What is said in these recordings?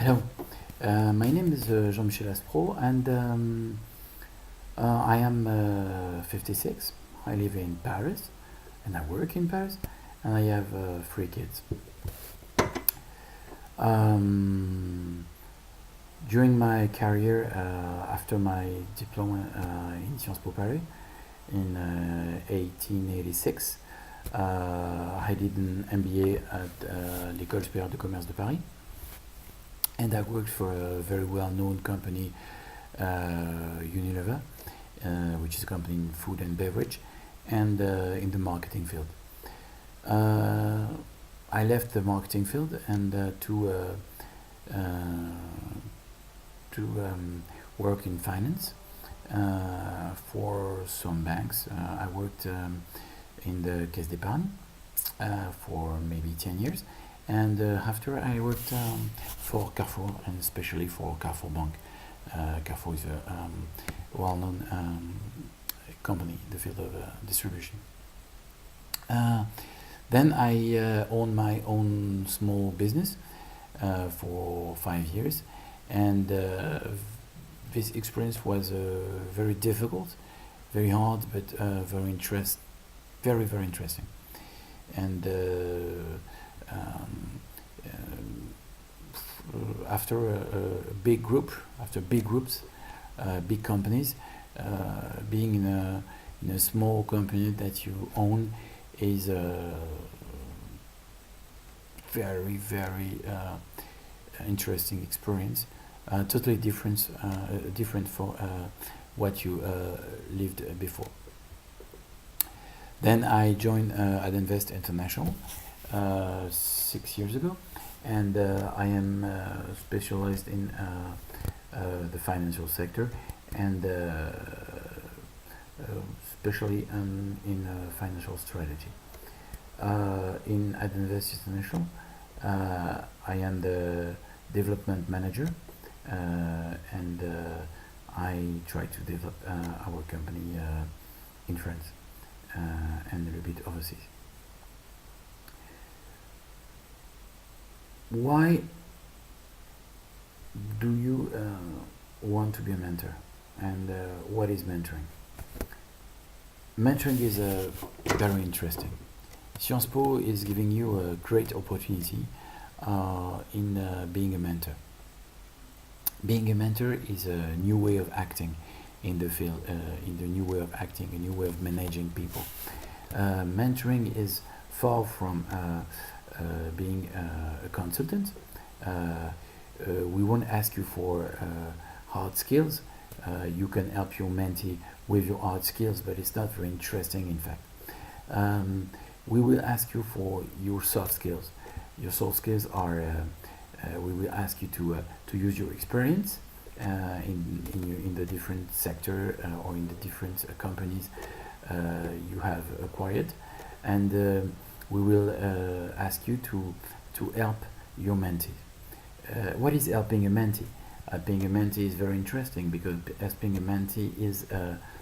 Hello, my name is Jean-Michel ASPRO, and I am 56. I live in Paris and I work in Paris, and I have 3 kids. During my career, after my diploma in Sciences Po Paris in 1886, I did an MBA at l'École supérieure de commerce de Paris, and I worked for a very well-known company, Unilever, which is a company in food and beverage, and in the marketing field. I left the marketing field and to work in finance for some banks. I worked in the Caisse d'Épargne for maybe 10 years, and after I worked for Carrefour, and especially for Carrefour Bank. Carrefour is a well-known company in the field of distribution. Then I owned my own small business for 5 years, and this experience was very difficult, very hard, but very interesting. And after big groups, big companies, being in a small company that you own is very interesting experience. Totally different for what you lived before. Then I joined Adinvest International 6 years ago, and I am specialized in the financial sector, and especially in financial strategy. In Adinvest International, I am the development manager, and I try to develop our company in France and a little bit overseas. Why do you want to be a mentor, and what is mentoring? Mentoring is very interesting. Sciences Po is giving you a great opportunity in being a mentor. Being a mentor is a new way of acting in the field, in the new way of acting, a new way of managing people. Mentoring is far from being a consultant. We won't ask you for hard skills. You can help your mentee with your hard skills, but it's not very interesting, in fact. We will ask you for your soft skills. Your soft skills are, we will ask you to use your experience in the different sector or in the different companies you have acquired, and we will ask you to help your mentee. What is helping a mentee? Helping a mentee is very interesting, because helping a mentee is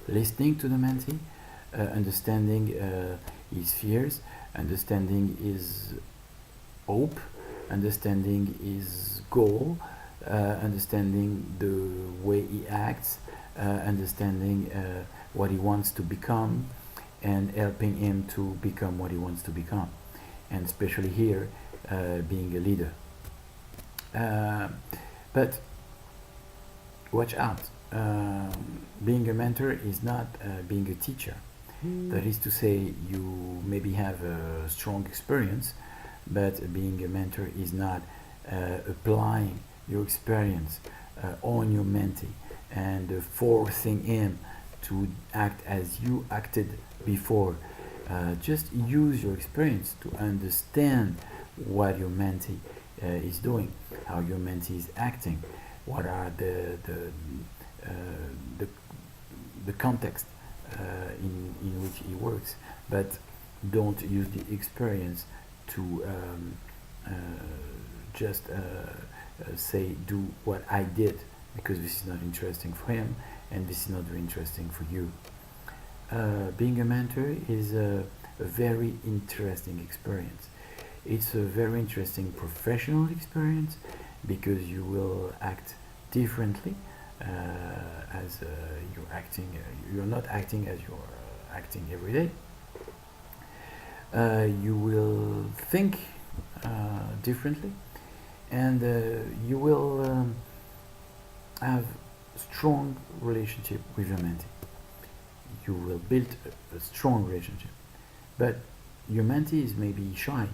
listening to the mentee, understanding his fears, understanding his hope, understanding his goal, understanding the way he acts, understanding what he wants to become, and helping him to become what he wants to become, and especially here, being a leader. But watch out, being a mentor is not being a teacher. That is to say, you maybe have a strong experience, but being a mentor is not applying your experience on your mentee and forcing him to act as you acted before. Just use your experience to understand what your mentee is doing, how your mentee is acting, what are the context in which he works, but don't use the experience to just say, do what I did, because this is not interesting for him, and this is not very interesting for you. Being a mentor is a very interesting experience. It's a very interesting professional experience, because you will act differently as you're acting. You're not acting as you're acting every day. You will think differently, and you will have strong relationship with your mentee. You will build a strong relationship, but your mentee is maybe shy.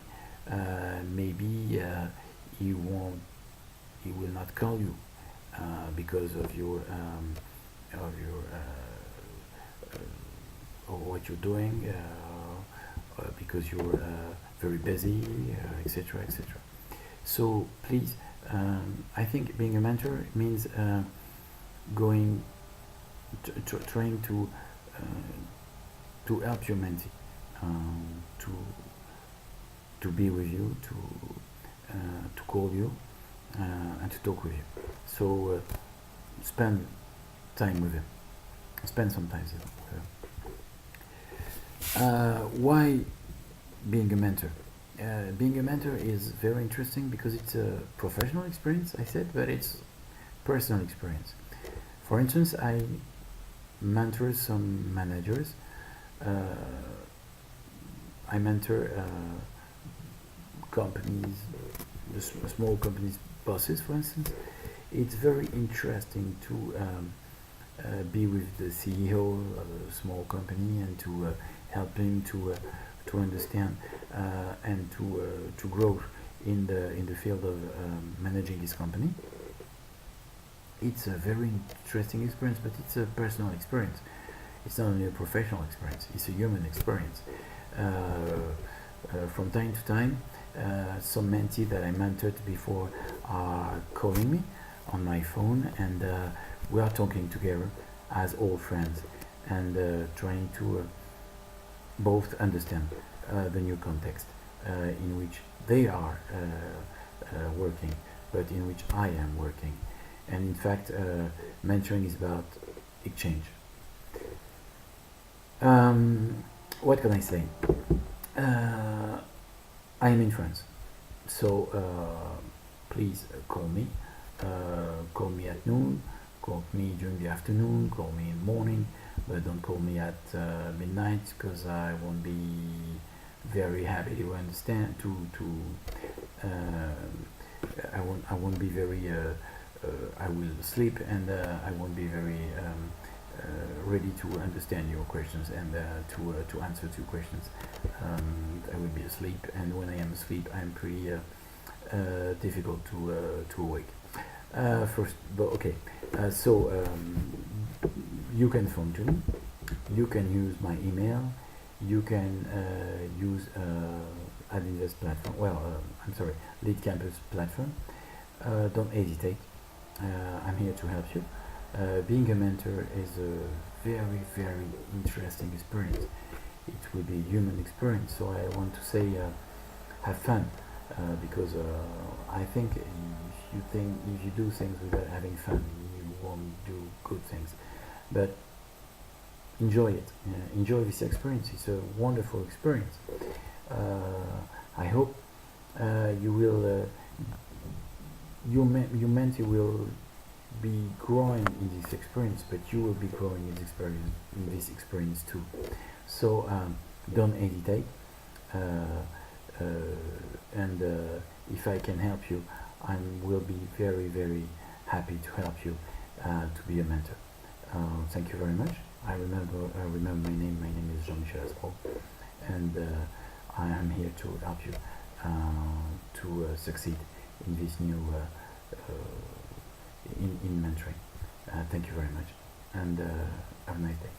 Maybe he won't. He will not call you because of your or what you're doing, because you're very busy, etc., etc. So please, I think being a mentor means going, trying to help your mentee, to be with you, to call you, and to talk with you. So spend time with him. Spend some time with him. Why being a mentor? Being a mentor is very interesting because it's a professional experience, I said, but it's personal experience. For instance, I mentor some managers. I mentor companies, small companies, bosses, for instance. It's very interesting to be with the CEO of a small company and to help him to understand and to grow in the field of managing his company. It's a very interesting experience, but it's a personal experience. It's not only a professional experience; it's a human experience. From time to time, some mentees that I mentored before are calling me on my phone, and we are talking together as old friends and trying to both understand the new context in which they are working, but in which I am working. And in fact, mentoring is about exchange. What can I say? I am in France, so please call me. Call me at noon, call me during the afternoon, call me in the morning, but don't call me at midnight, because I won't be very happy to understand. I won't be very. I will sleep, and I won't be very ready to understand your questions and to answer to questions. I will be asleep, and when I am asleep, I'm pretty difficult to awake. First, but okay. So you can phone to me. You can use my email. You can use Adinvest platform. Well, I'm sorry, Lead Campus platform. Don't hesitate. I'm here to help you. Being a mentor is a very, very interesting experience. It will be a human experience. So I want to say, have fun, because I think if you do things without having fun, you won't do good things. But enjoy it. Enjoy this experience. It's a wonderful experience. I hope you will. Your mentee will be growing in this experience, but you will be growing in this experience too. So don't hesitate, and if I can help you, I will be very, very happy to help you to be a mentor. Thank you very much. I remember my name. My name is Jean-Michel ASPRO, and I am here to help you to succeed in this new in mentoring. Thank you very much, and have a nice day.